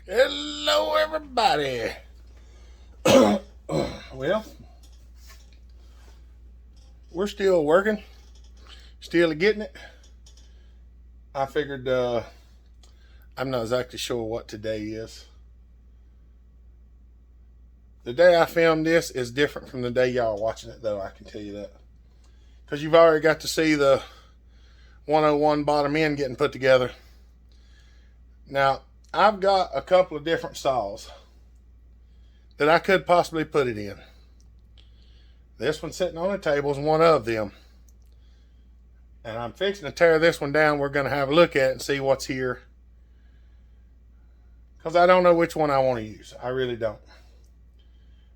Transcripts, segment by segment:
Hello, everybody. Well, we're still working, still getting it. I figured I'm not exactly sure what today is. The day I filmed this is different from the day y'all are watching it, though, I can tell you that. Because you've already got to see the 101 bottom end getting put together. Now, I've got a couple of different saws that I could possibly put it in. This one sitting on the table is one of them. And I'm fixing to tear this one down. We're going to have a look at it and see what's here. Because I don't know which one I want to use. I really don't.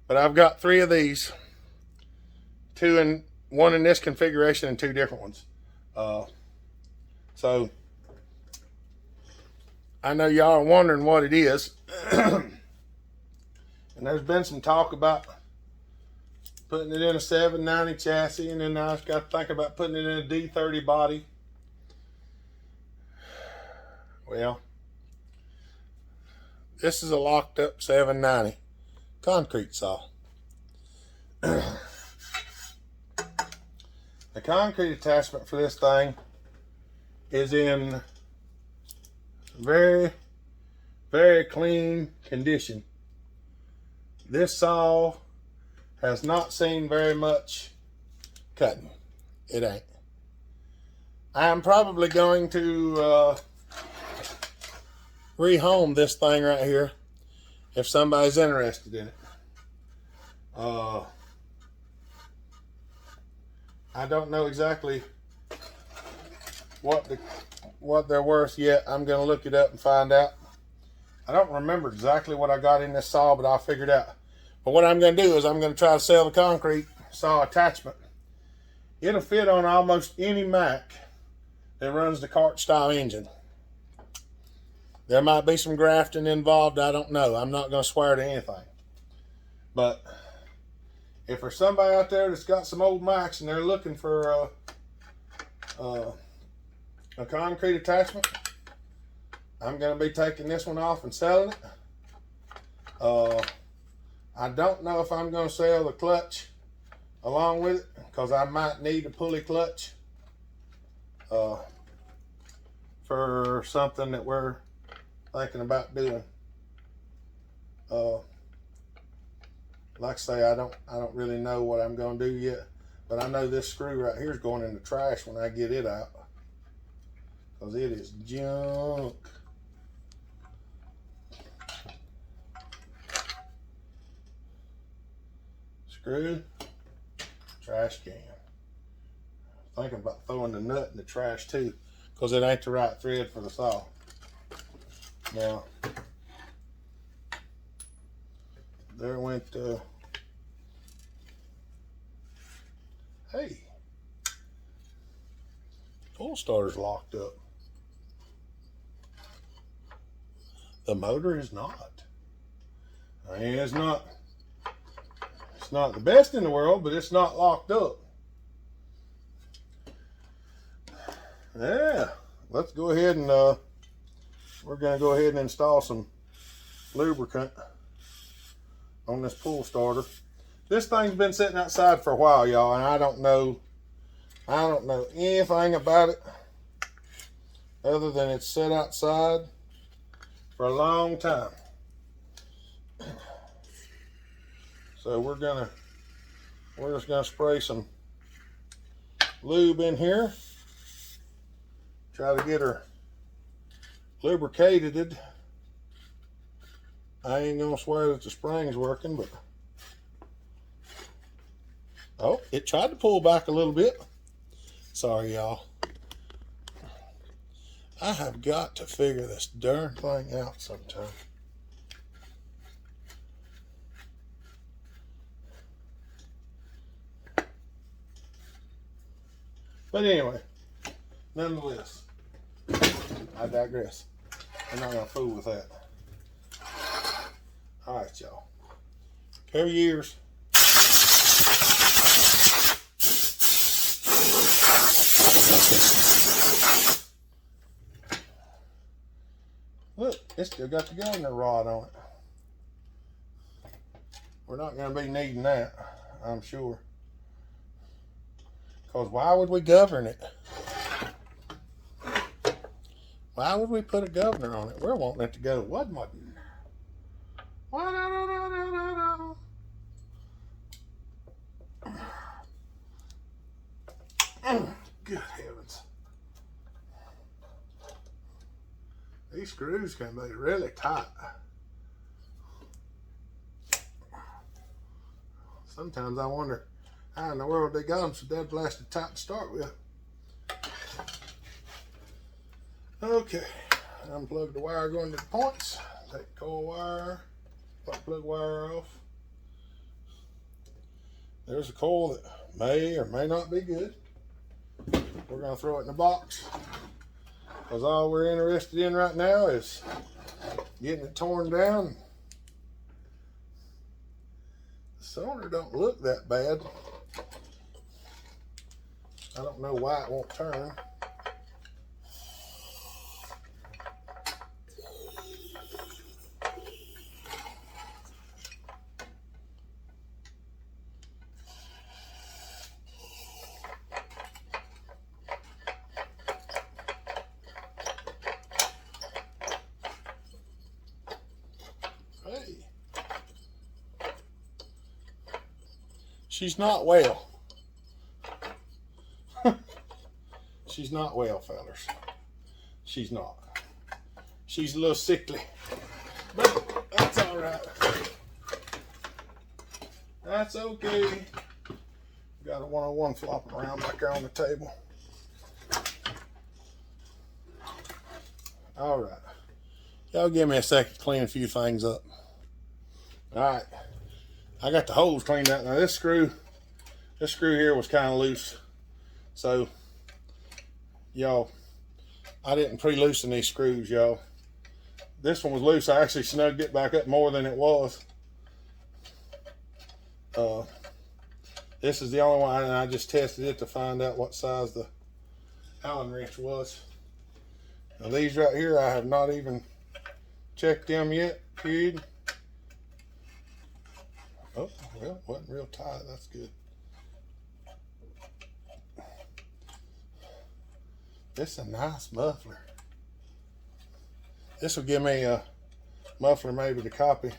But I've got three of these. One in this configuration and two different ones. So I know y'all are wondering what it is. And there's been some talk about putting it in a 790 chassis, and then I've got to think about putting it in a D30 body. Well, this is a locked up 790 concrete saw. The concrete attachment for this thing is in very, very clean condition. This saw has not seen very much cutting. It ain't. I'm probably going to rehome this thing right here if somebody's interested in it. I don't know exactly what they're worth yet. I'm going to look it up and find out. I don't remember exactly what I got in this saw, but I'll figure it out. But what I'm going to do is I'm going to try to sell the concrete saw attachment. It'll fit on almost any Mac that runs the cart style engine. There might be some grafting involved. I don't know. I'm not going to swear to anything. But if there's somebody out there that's got some old Macs and they're looking for a concrete attachment, I'm going to be taking this one off and selling it. I don't know if I'm going to sell the clutch along with it, because I might need a pulley clutch for something that we're thinking about doing. Like I say, I don't really know what I'm going to do yet, but I know this screw right here is going in the trash when I get it out, because it is junk. Screw, trash can. I'm thinking about throwing the nut in the trash too, because it ain't the right thread for the saw. Now, there went, hey, pull starter's locked up. The motor is not. I mean, it's not the best in the world, but it's not locked up. Yeah, let's go ahead and we're going to go ahead and install some lubricant on this pull starter. This thing's been sitting outside for a while, y'all, and I don't know anything about it other than it's set outside for a long time. So we're just gonna spray some lube in here. Try to get her lubricated. I ain't gonna swear that the spring's working, but oh, it tried to pull back a little bit. Sorry, y'all. I have got to figure this darn thing out sometime. But anyway, nonetheless, I digress. I'm not gonna fool with that. All right, y'all. Cover your ears. Look, It's still got the governor rod on it. We're not going to be needing that, I'm sure. Because why would we govern it? Why would we put a governor on it? We're wanting it to go. What? Good heavens. These screws can be really tight. Sometimes I wonder how in the world they got them so dead blasted tight to start with. Okay, unplug the wire going to the points. Take the coil wire, plug wire off. There's a coil that may or may not be good. We're going to throw it in the box because all we're interested in right now is getting it torn down. The cylinder don't look that bad. I don't know why it won't turn. She's not well. She's not well, fellas. She's not. She's a little sickly. But that's all right. That's okay. Got a 101 flopping around back there on the table. All right. Y'all give me a second to clean a few things up. All right. I got the holes cleaned out. Now this screw here was kind of loose. So, y'all, I didn't pre-loosen these screws, y'all. This one was loose. I actually snugged it back up more than it was. This is the only one, and I just tested it to find out what size the Allen wrench was. Now these right here, I have not even checked them yet, period. Oh, well, wasn't real tight. That's good. This is a nice muffler. This will give me a muffler maybe to copy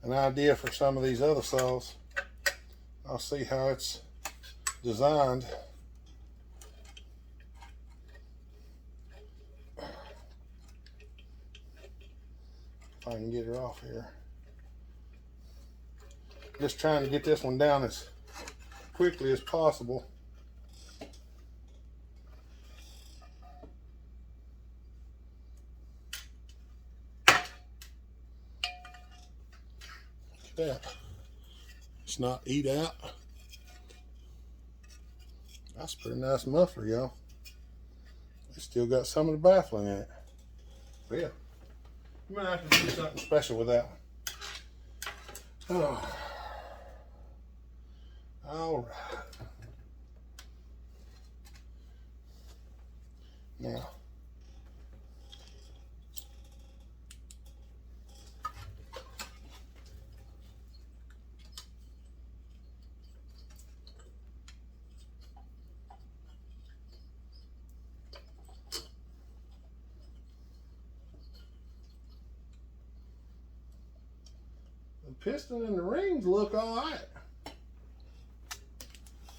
an idea for some of these other saws. I'll see how it's designed. If I can get her off here. Just trying to get this one down as quickly as possible. Look at that. It's not eat out. That's a pretty nice muffler, y'all. It's still got some of the baffling in it. But yeah, you might have to do something special with that one. Oh. All right. Now, the piston and the rings look all right.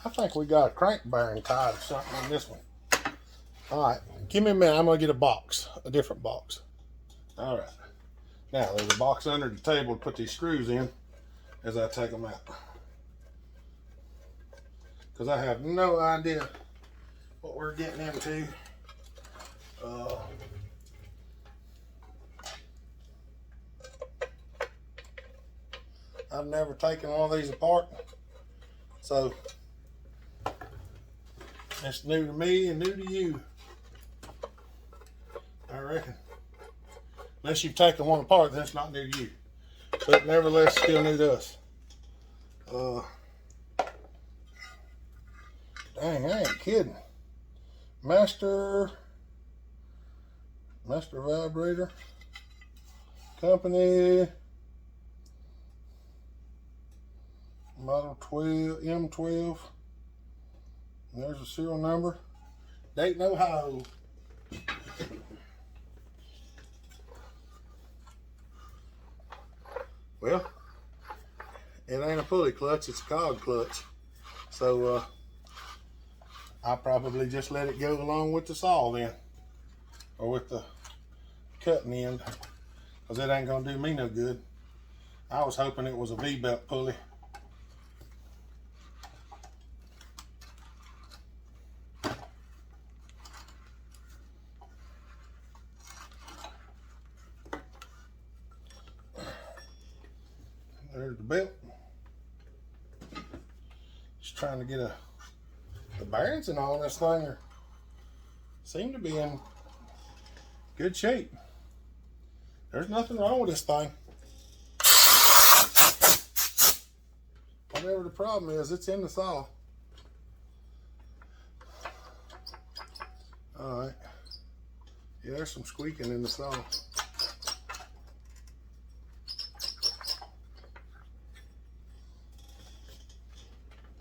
I think we got a crank bearing tied or something on this one. All right, give me a minute. I'm gonna get a box, a different box. All right. Now there's a box under the table to put these screws in as I take them out, because I have no idea what we're getting into. I've never taken one of these apart, so it's new to me and new to you, I reckon. Unless you've taken one apart, then it's not new to you. But nevertheless, still new to us. Dang, I ain't kidding. Master vibrator. Company model 12 M12. And there's a serial number. Dayton, Ohio. Well, it ain't a pulley clutch, it's a cog clutch. So I'll probably just let it go along with the saw then, or with the cutting end, because it ain't gonna do me no good. I was hoping it was a V-belt pulley. There's the belt. Just trying to get the bearings and all this thing seem to be in good shape. There's nothing wrong with this thing. Whatever the problem is, it's in the saw. Alright. Yeah, there's some squeaking in the saw.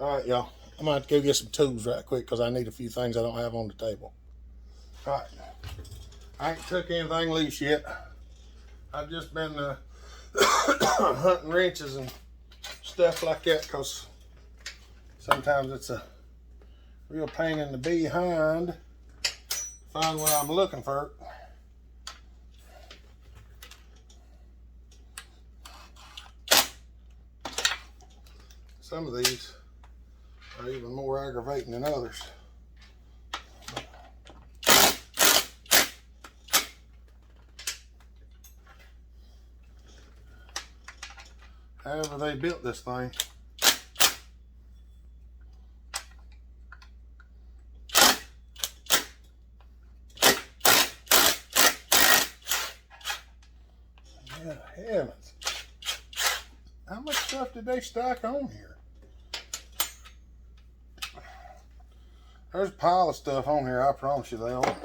Alright, y'all. I'm going to have to go get some tools right quick because I need a few things I don't have on the table. Alright. I ain't took anything loose yet. I've just been hunting wrenches and stuff like that because sometimes it's a real pain in the behind to find what I'm looking for. Some of these are even more aggravating than others. However they built this thing, yeah, heavens, how much stuff did they stack on here? There's a pile of stuff on here, I promise you they are. Let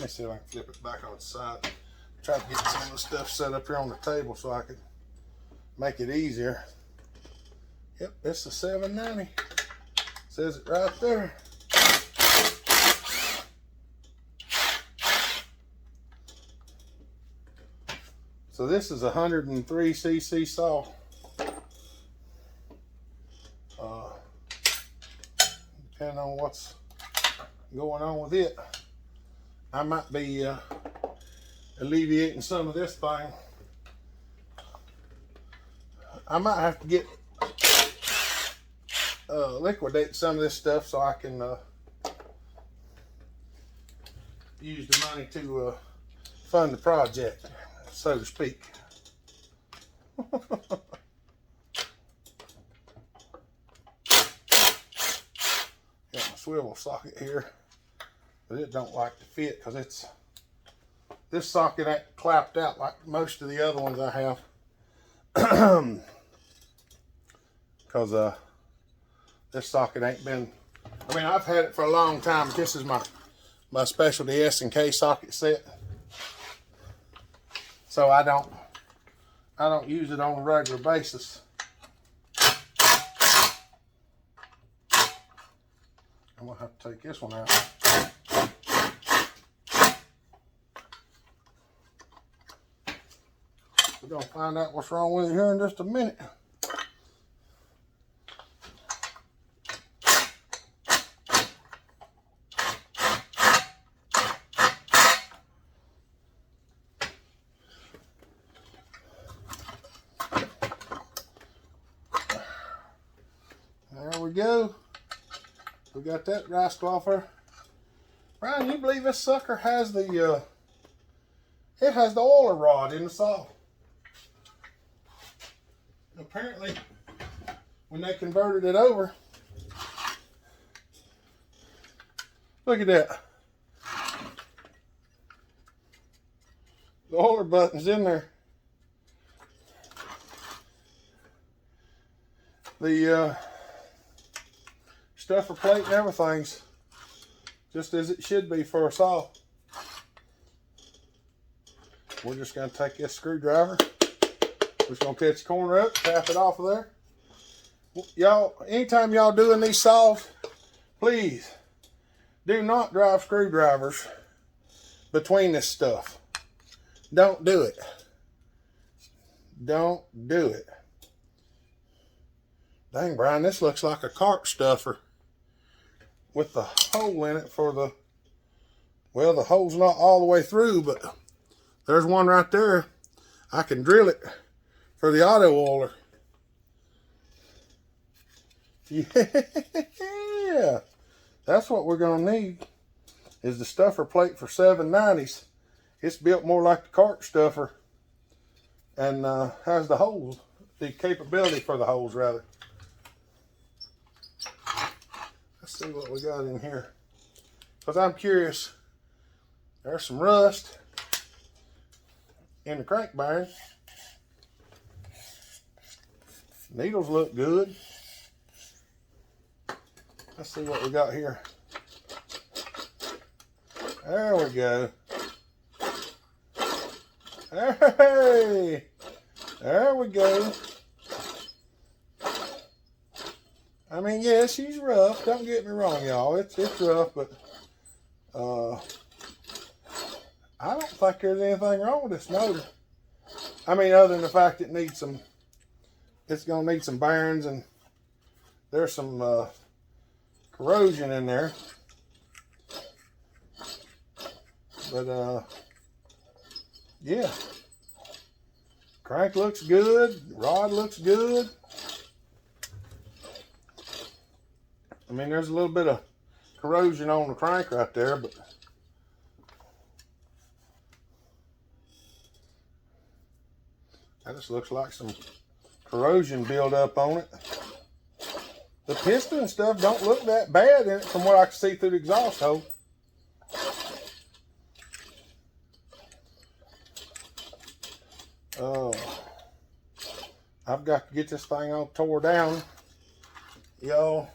me see if I can flip it back on its side. Try to get some of the stuff set up here on the table so I can make it easier. Yep, it's a 790. Says it right there. So this is a 103cc saw. Depending on what's going on with it, I might be alleviating some of this thing. I might have to get liquidate some of this stuff so I can use the money to fund the project, so to speak. Got my swivel socket here, but it don't like to fit because this socket ain't clapped out like most of the other ones I have. Because this socket ain't been, I mean, I've had it for a long time, but this is my specialty S&K socket set. So I don't use it on a regular basis. I'm gonna have to take this one out. We're gonna find out what's wrong with it here in just a minute. There we go. We got that rice cloffer. Brian, you believe this sucker has the it has the oiler rod in the saw. Apparently, when they converted it over, look at that. The oiler button's in there. The stuffer plate and everything's just as it should be for a saw. we're just going to take this screwdriver. We're just going to catch the corner up, tap it off of there. Y'all, anytime y'all doing these saws, please do not drive screwdrivers between this stuff. Don't do it. Don't do it. Dang, Brian, this looks like a cart stuffer with the hole in it for the, well, the hole's not all the way through, but there's one right there. I can drill it for the auto oiler. Yeah, that's what we're gonna need, is the stuffer plate for 790s. It's built more like the cart stuffer and has the holes, the capability for the holes rather. Let's see what we got in here, because I'm curious. There's some rust in the crank bearing. Needles look good. Let's see what we got here. There we go. Hey, there we go. I mean, yeah, she's rough. Don't get me wrong, y'all. It's rough, but I don't think there's anything wrong with this motor. I mean, other than the fact it needs some, it's gonna need some bearings, and there's some corrosion in there. But yeah, crank looks good, rod looks good. I mean, there's a little bit of corrosion on the crank right there, but that just looks like some corrosion buildup on it. The piston and stuff don't look that bad in it from what I can see through the exhaust hole. I've got to get this thing all tore down. Y'all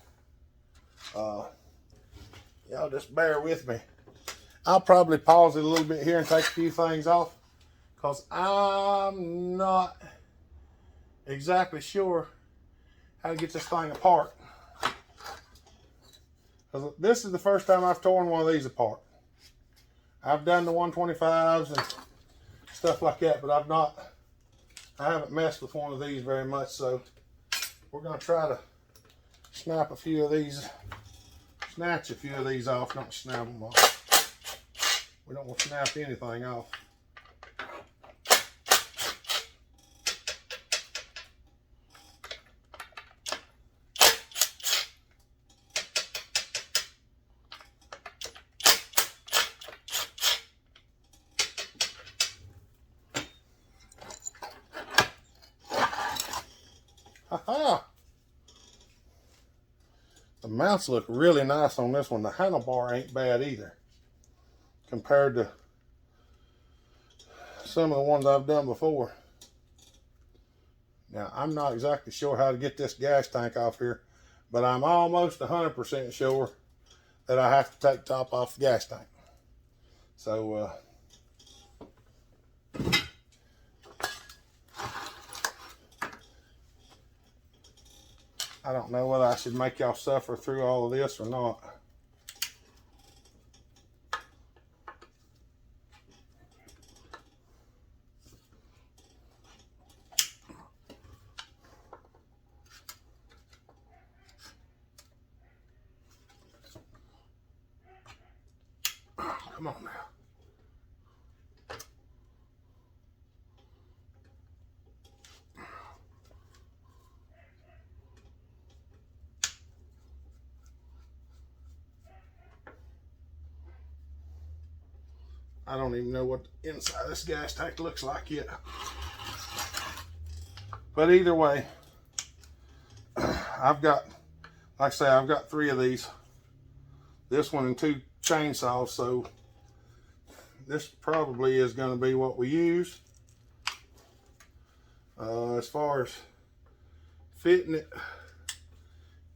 just bear with me. I'll probably pause it a little bit here and take a few things off, because I'm not exactly sure how to get this thing apart. Because this is the first time I've torn one of these apart. I've done the 125s and stuff like that, but I haven't messed with one of these very much, so we're going to try to snatch a few of these off, don't snap them off. We don't want to snap anything off. Ha-ha! The mounts look really nice on this one. The handlebar ain't bad either, compared to some of the ones I've done before. Now, I'm not exactly sure how to get this gas tank off here, but I'm almost 100% sure that I have to take the top off the gas tank. So, I don't know whether I should make y'all suffer through all of this or not. Come on now. I don't even know what the inside of this gas tank looks like yet. But either way, I've got, like I say, I've got 3 of these. This one and 2 chainsaws, so this probably is going to be what we use. As far as fitting it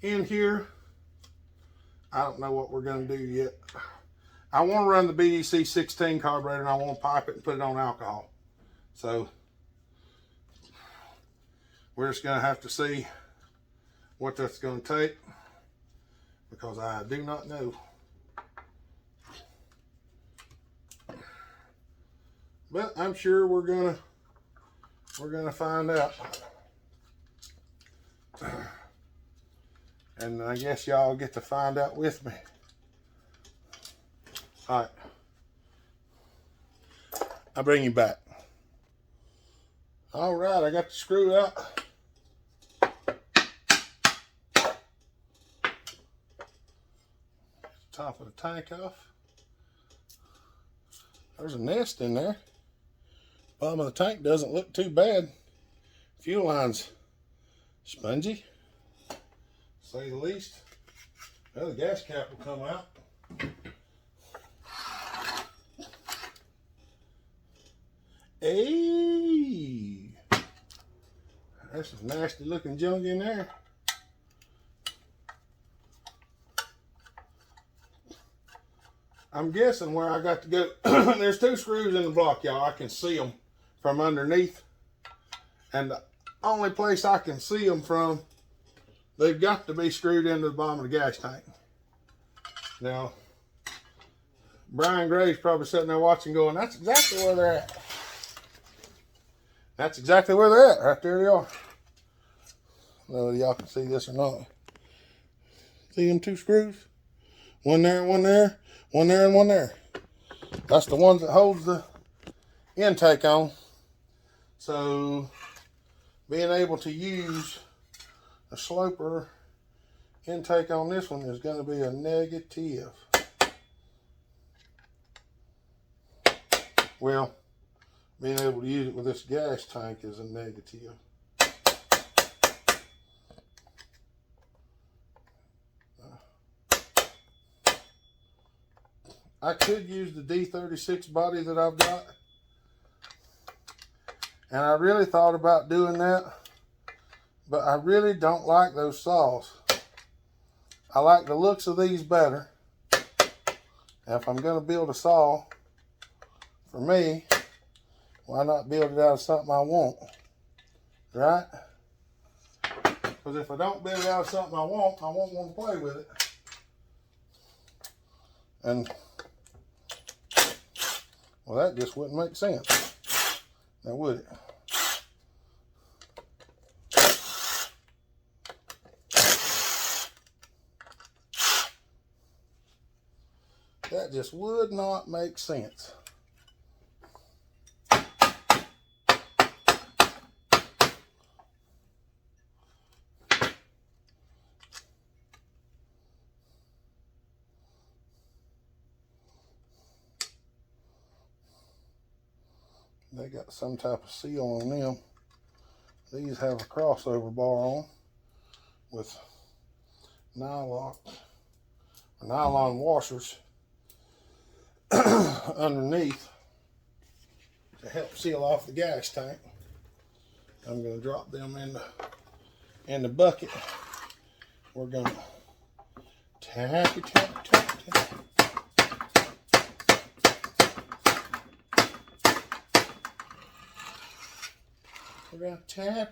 in here, I don't know what we're going to do yet. I want to run the BDC 16 carburetor, and I want to pipe it and put it on alcohol. So we're just gonna have to see what that's gonna take, because I do not know. But I'm sure we're gonna find out. And I guess y'all get to find out with me. All right, I'll bring you back. All right, I got the screw out. Top of the tank off. There's a nest in there. Bottom of the tank doesn't look too bad. Fuel line's spongy, to say the least. Well, the gas cap will come out. Hey, there's some nasty looking junk in there. I'm guessing where I got to go. There's 2 screws in the block, y'all. I can see them from underneath. And the only place I can see them from, they've got to be screwed into the bottom of the gas tank. Now, Brian Gray's probably sitting there watching going, that's exactly where they're at. That's exactly where they're at. Right there they are. I don't know whether y'all can see this or not. See them 2 screws? One there and one there. One there and one there. That's the ones that holds the intake on. So being able to use a sloper intake on this one is going to be a negative. Well, being able to use it with this gas tank is a negative. I could use the D36 body that I've got. And I really thought about doing that. But I really don't like those saws. I like the looks of these better. And if I'm going to build a saw for me, why not build it out of something I want? Right? Because if I don't build it out of something I won't want to play with it. And well, that just wouldn't make sense. Now, would it? That just would not make sense. They got some type of seal on them. These have a crossover bar on with nylon washers underneath to help seal off the gas tank. I'm going to drop them in the bucket. We're going to tap. We're going to tap.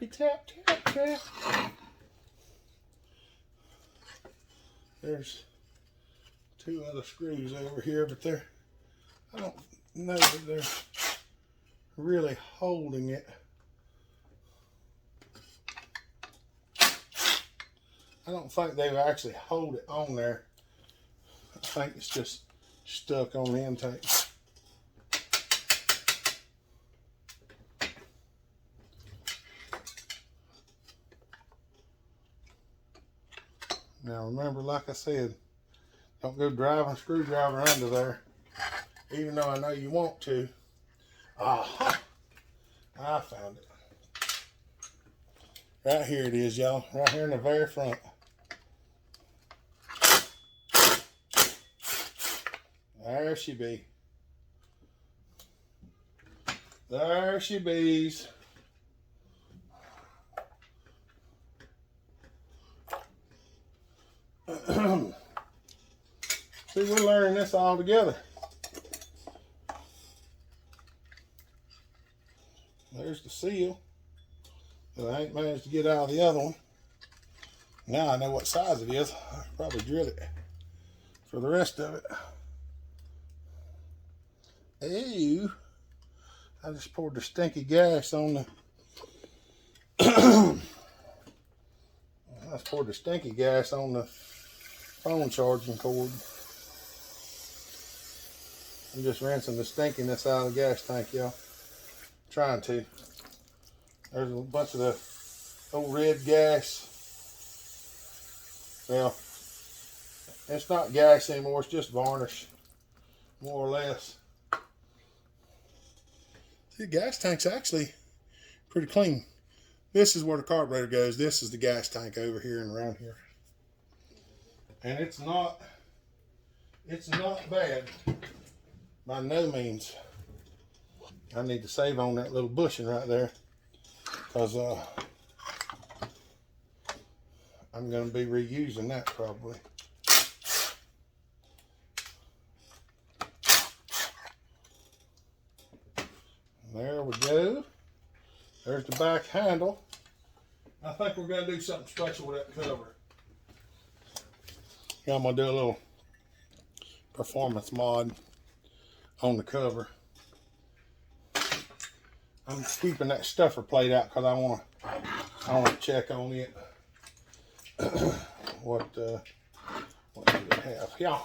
There's 2 other screws over here, but I don't know that they're really holding it. I don't think they actually hold it on there. I think it's just stuck on the intake. Now remember, like I said, don't go driving a screwdriver under there, even though I know you want to. Aha! I found it. Right here it is, y'all. Right here in the very front. There she be. There she bees. See, we're learning this all together. There's the seal that I ain't managed to get out of the other one. Now I know what size it is. I could probably drill it for the rest of it. Ew. I just poured the stinky gas on the I just poured the stinky gas on the phone charging cord. I'm just rinsing the stinkiness out of the gas tank, y'all. Trying to. There's a bunch of the old red gas. Well, it's not gas anymore, it's just varnish, more or less. See, the gas tank's actually pretty clean. This is where the carburetor goes. This is the gas tank over here and around here. And it's not bad by no means. I need to save on that little bushing right there, because I'm going to be reusing that probably. There we go. There's the back handle. I think we're going to do something special with that cover. Yeah, I'm going to do a little performance mod on the cover. I'm keeping that stuffer plate out because I want to check on it. What do we have? Yeah.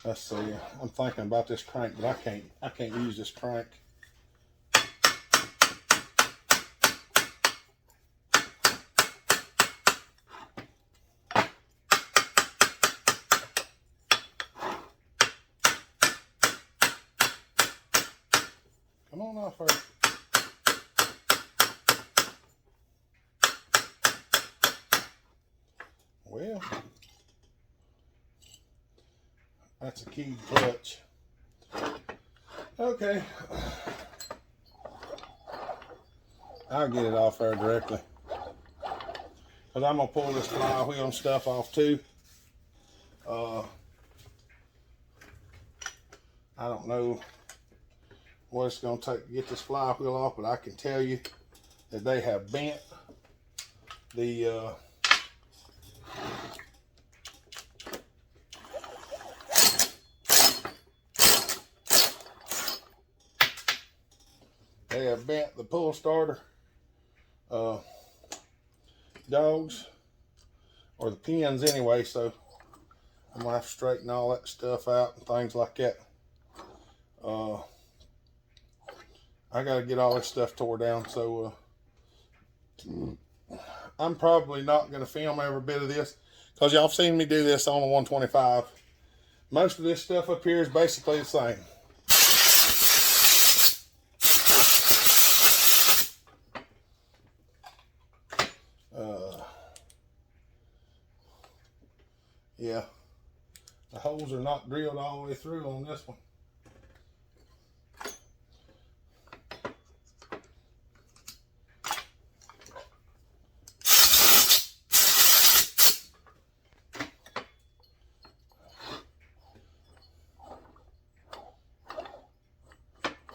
Let's see. I'm thinking about this crank, but I can't use this crank. Come on off her. Well, that's a keyed clutch. Okay. I'll get it off there directly, because I'm going to pull this flywheel and stuff off too. I don't know what it's going to take to get this flywheel off, but I can tell you that they have bent the pull starter dogs, or the pins anyway, so I'm gonna have to straighten all that stuff out and things like that. I gotta get all this stuff tore down, so I'm probably not gonna film every bit of this, because y'all have seen me do this on the 125. Most of this stuff up here is basically the same. Yeah, the holes are not drilled all the way through on this one.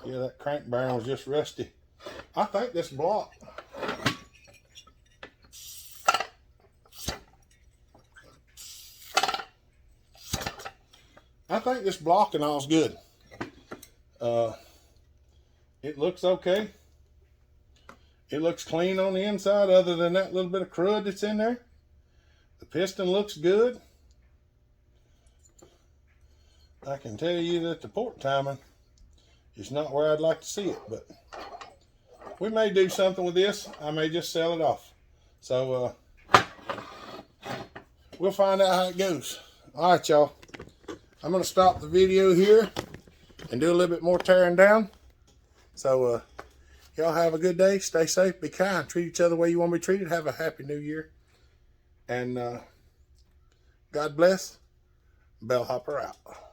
Yeah, that crank bearing was just rusty. I think this block, and all's good. It looks okay. It looks clean on the inside, other than that little bit of crud that's in there. The piston looks good. I can tell you that the port timing is not where I'd like to see it, but we may do something with this. I may just sell it off. So we'll find out how it goes. All right, y'all. I'm going to stop the video here and do a little bit more tearing down. So y'all have a good day. Stay safe. Be kind. Treat each other the way you want to be treated. Have a happy new year. And God bless. Bellhopper out.